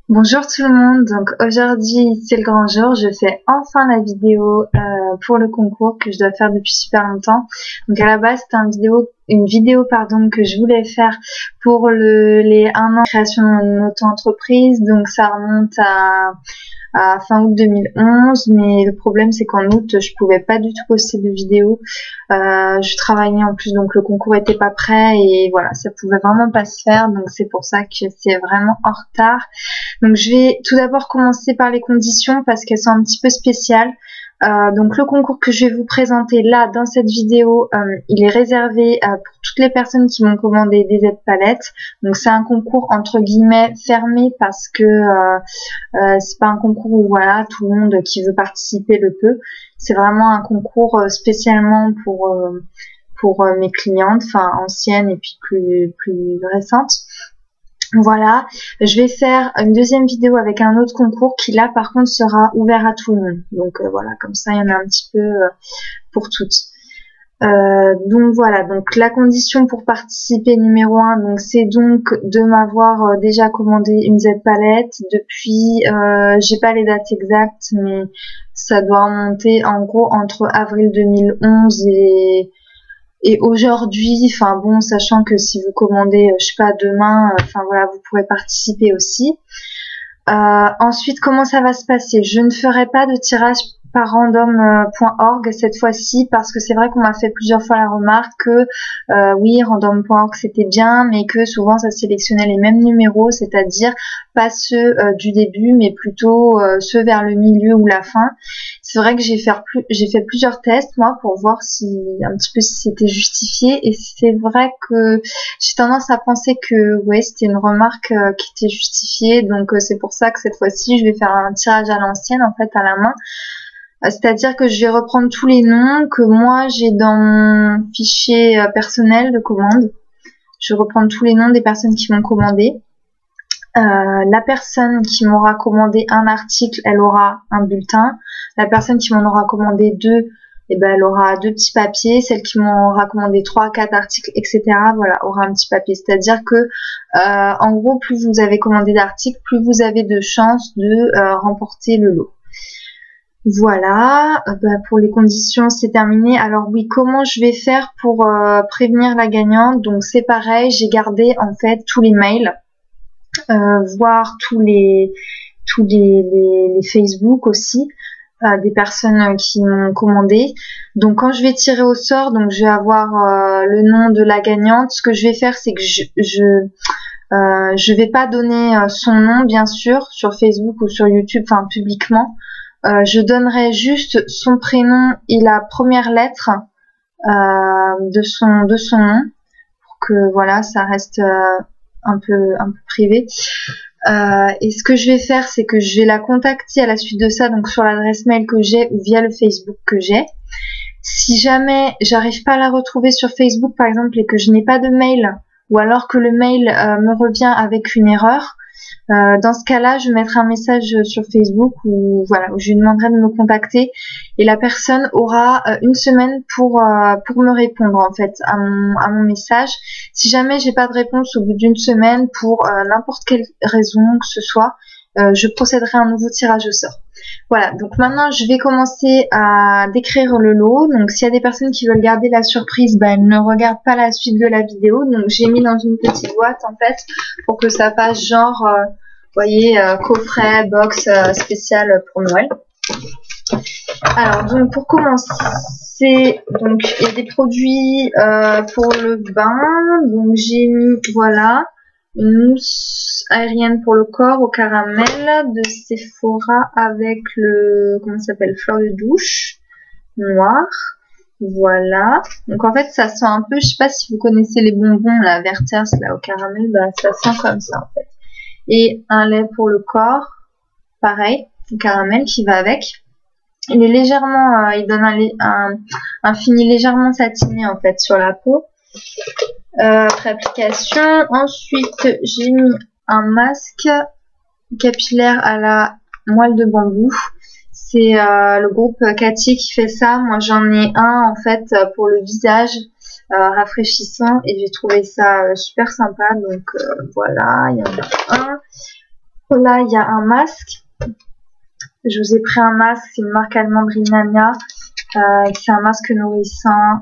Bonjour tout le monde, donc aujourd'hui c'est le grand jour, je fais enfin la vidéo pour le concours que je dois faire depuis super longtemps. Donc à la base c'était une vidéo que je voulais faire pour les 1 an de création de mon auto-entreprise, donc ça remonte à fin août 2011, mais le problème c'est qu'en août je pouvais pas du tout poster de vidéo. Je travaillais en plus, donc le concours était pas prêt et voilà, ça pouvait vraiment pas se faire, donc c'est pour ça que c'est vraiment en retard. Donc je vais tout d'abord commencer par les conditions parce qu'elles sont un petit peu spéciales. Donc le concours que je vais vous présenter là dans cette vidéo, il est réservé pour toutes les personnes qui m'ont commandé des aides palettes. Donc c'est un concours entre guillemets fermé parce que c'est pas un concours où voilà tout le monde qui veut participer le peut. C'est vraiment un concours spécialement pour mes clientes, enfin anciennes et puis plus récentes. Voilà, je vais faire une deuxième vidéo avec un autre concours qui là par contre sera ouvert à tout le monde. Donc voilà, comme ça il y en a un petit peu pour toutes. Donc voilà, donc la condition pour participer numéro 1, donc c'est donc de m'avoir déjà commandé une Z palette depuis, j'ai pas les dates exactes, mais ça doit remonter en gros entre avril 2011 et aujourd'hui, enfin bon, sachant que si vous commandez, je sais pas, demain, enfin voilà, vous pourrez participer aussi. Ensuite, comment ça va se passer? Je ne ferai pas de tirage par random.org cette fois-ci parce que c'est vrai qu'on m'a fait plusieurs fois la remarque que oui, random.org c'était bien, mais que souvent ça sélectionnait les mêmes numéros, c'est-à-dire pas ceux du début, mais plutôt ceux vers le milieu ou la fin. C'est vrai que j'ai fait plusieurs tests moi pour voir un petit peu si c'était justifié, et c'est vrai que j'ai tendance à penser que ouais, c'était une remarque qui était justifiée, donc c'est pour ça que cette fois-ci je vais faire un tirage à l'ancienne, en fait à la main. C'est-à-dire que je vais reprendre tous les noms que moi j'ai dans mon fichier personnel de commande. Je vais reprendre tous les noms des personnes qui m'ont commandé. La personne qui m'aura commandé un article, elle aura un bulletin. La personne qui m'en aura commandé 2, eh ben, elle aura 2 petits papiers. Celle qui m'aura commandé 3, 4 articles, etc., voilà, aura un petit papier. C'est-à-dire que, en gros, plus vous avez commandé d'articles, plus vous avez de chances de remporter le lot. Voilà, pour les conditions c'est terminé. Alors oui, comment je vais faire pour prévenir la gagnante? Donc c'est pareil, j'ai gardé en fait tous les mails, voire tous les Facebook aussi, des personnes qui m'ont commandé. Donc quand je vais tirer au sort, donc je vais avoir le nom de la gagnante. Ce que je vais faire, c'est que je vais pas donner son nom bien sûr sur Facebook ou sur YouTube, enfin publiquement. Je donnerai juste son prénom et la première lettre de son nom pour que voilà, ça reste un peu privé. Et ce que je vais faire, c'est que je vais la contacter à la suite de ça, donc sur l'adresse mail que j'ai ou via le Facebook que j'ai. Si jamais j'arrive pas à la retrouver sur Facebook par exemple et que je n'ai pas de mail, ou alors que le mail me revient avec une erreur, dans ce cas-là, je mettrai un message sur Facebook où voilà, où je lui demanderai de me contacter, et la personne aura une semaine pour me répondre en fait à mon message. Si jamais j'ai pas de réponse au bout d'une semaine pour n'importe quelle raison que ce soit, je procéderai à un nouveau tirage au sort. Voilà, donc maintenant je vais commencer à décrire le lot. Donc s'il y a des personnes qui veulent garder la surprise, elles ne regardent pas la suite de la vidéo. Donc j'ai mis dans une petite boîte en fait pour que ça fasse genre, vous voyez, coffret, box spécial pour Noël. Alors donc pour commencer, donc il y a des produits pour le bain. Donc j'ai mis voilà une mousse aérienne pour le corps au caramel de Sephora avec le, comment ça s'appelle, fleur de douche noir. Voilà. Donc en fait ça sent un peu, je sais pas si vous connaissez les bonbons la Werther's là au caramel, ça sent comme ça en fait. Et un lait pour le corps, pareil, au caramel qui va avec. Il est légèrement, il donne un fini légèrement satiné en fait sur la peau. Après application, ensuite j'ai mis un masque capillaire à la moelle de bambou. C'est le groupe Cathy qui fait ça. Moi j'en ai un en fait pour le visage, rafraîchissant, et j'ai trouvé ça super sympa. Donc voilà, il y en a un. Là, il y a un masque. Je vous ai pris un masque, c'est une marque allemande Rhinania. C'est un masque nourrissant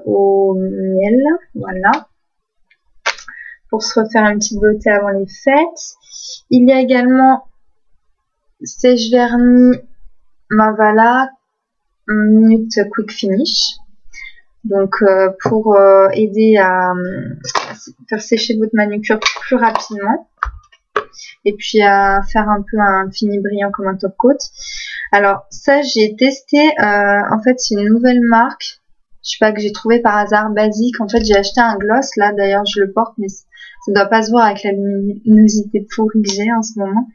au miel. Voilà. Pour se refaire une petite beauté avant les fêtes. Il y a également sèche-vernis Mavala Minute Quick Finish. Donc pour aider à faire sécher votre manucure plus rapidement. Et puis à faire un peu un fini brillant comme un top coat. Alors ça j'ai testé, en fait c'est une nouvelle marque, je sais pas, que j'ai trouvé par hasard, basique. En fait j'ai acheté un gloss, là d'ailleurs je le porte, mais ça doit pas se voir avec la luminosité pourrie que j'ai en ce moment.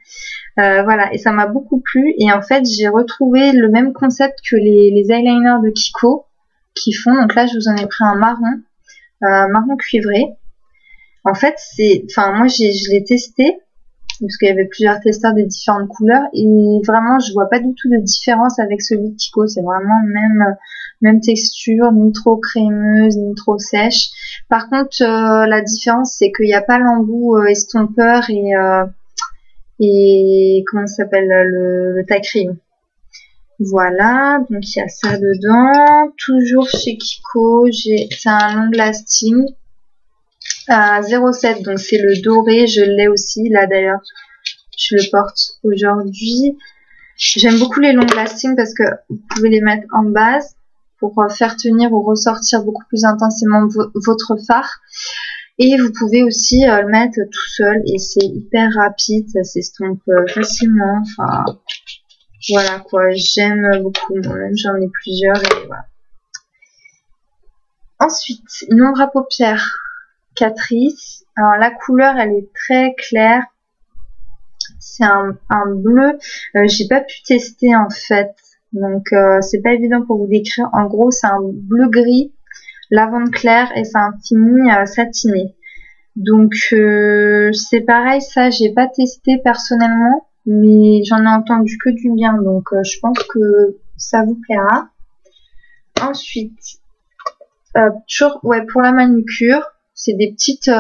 Voilà, et ça m'a beaucoup plu, et en fait j'ai retrouvé le même concept que les eyeliners de Kiko qui font. Donc là je vous en ai pris un marron cuivré. En fait moi je l'ai testé parce qu'il y avait plusieurs testeurs des différentes couleurs, et vraiment je vois pas du tout de différence avec celui de Kiko. C'est vraiment même texture, ni trop crémeuse ni trop sèche. Par contre la différence c'est qu'il n'y a pas l'embout estompeur et comment ça s'appelle, le taille cream. Voilà, donc il y a ça dedans. Toujours chez Kiko, c'est un long lasting à 0,7, donc c'est le doré. Je l'ai aussi là d'ailleurs, je le porte aujourd'hui. J'aime beaucoup les long lasting parce que vous pouvez les mettre en base pour faire tenir ou ressortir beaucoup plus intensément votre fard, et vous pouvez aussi le mettre tout seul et c'est hyper rapide, ça s'estompe facilement. Enfin voilà quoi, j'aime beaucoup, moi-même j'en ai plusieurs et voilà. Ensuite, une ombre à paupières Catrice. Alors la couleur elle est très claire, c'est un bleu, j'ai pas pu tester en fait, donc c'est pas évident pour vous décrire. En gros c'est un bleu gris lavande clair et c'est un fini satiné. Donc c'est pareil, ça j'ai pas testé personnellement, mais j'en ai entendu que du bien, donc je pense que ça vous plaira. Ensuite toujours pour la manucure, c'est des petites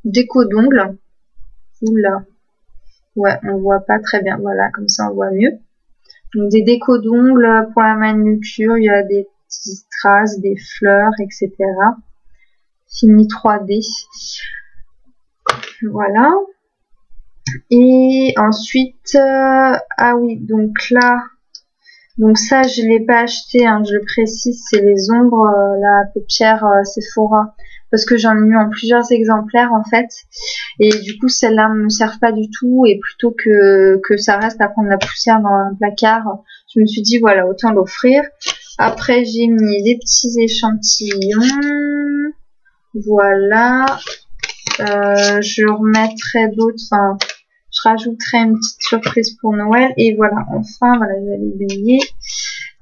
déco d'ongles. Oula, ouais, on voit pas très bien, voilà, comme ça on voit mieux. Donc des décos d'ongles pour la manucure, il y a des petites strass, des fleurs, etc. Fini 3D. Voilà. Et ensuite, ah oui, donc là, donc ça je l'ai pas acheté, hein, je le précise, c'est les ombres, la paupière Sephora, parce que j'en ai eu en plusieurs exemplaires en fait, et du coup celles-là me servent pas du tout, et plutôt que ça reste à prendre la poussière dans un placard, je me suis dit voilà, autant l'offrir. Après j'ai mis des petits échantillons, voilà. Je remettrai d'autres, enfin je rajouterai une petite surprise pour Noël, et voilà, enfin voilà, j'avais oublié,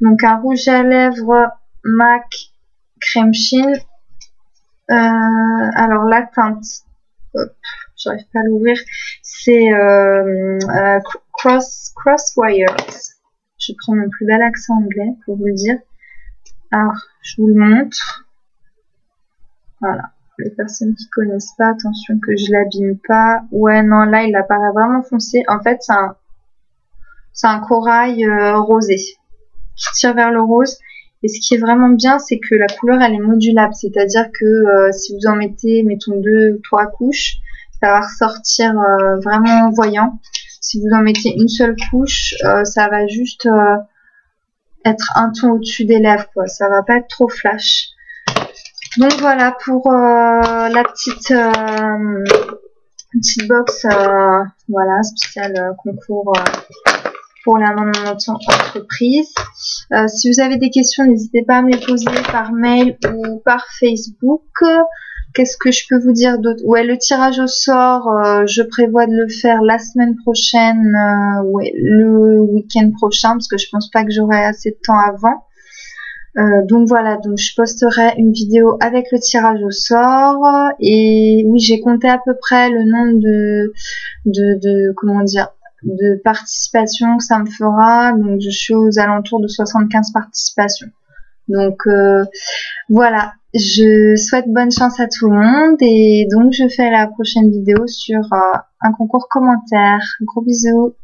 donc un rouge à lèvres MAC crème chine. Alors la teinte, j'arrive pas à l'ouvrir, c'est Crosswires. Je prends mon plus bel accent anglais pour vous le dire. Alors je vous le montre, voilà. Les personnes qui connaissent pas, attention que je l'abîme pas. Ouais, non, là il apparaît vraiment foncé. En fait c'est un corail rosé qui tire vers le rose. Et ce qui est vraiment bien, c'est que la couleur elle est modulable, c'est-à-dire que si vous en mettez, mettons 2 ou 3 couches, ça va ressortir vraiment voyant. Si vous en mettez une seule couche, ça va juste être un ton au-dessus des lèvres, quoi. Ça va pas être trop flash. Donc voilà pour la petite box, voilà, spécial concours pour la entreprise. Si vous avez des questions, n'hésitez pas à me les poser par mail ou par Facebook. Qu'est-ce que je peux vous dire d'autre? Ouais, le tirage au sort, je prévois de le faire la semaine prochaine, ouais, le week-end prochain, parce que je pense pas que j'aurai assez de temps avant. Donc voilà, donc je posterai une vidéo avec le tirage au sort, et oui, j'ai compté à peu près le nombre de comment dire, de participations que ça me fera. Donc je suis aux alentours de 75 participations. Donc voilà, je souhaite bonne chance à tout le monde et donc je fais la prochaine vidéo sur un concours commentaire. Gros bisous.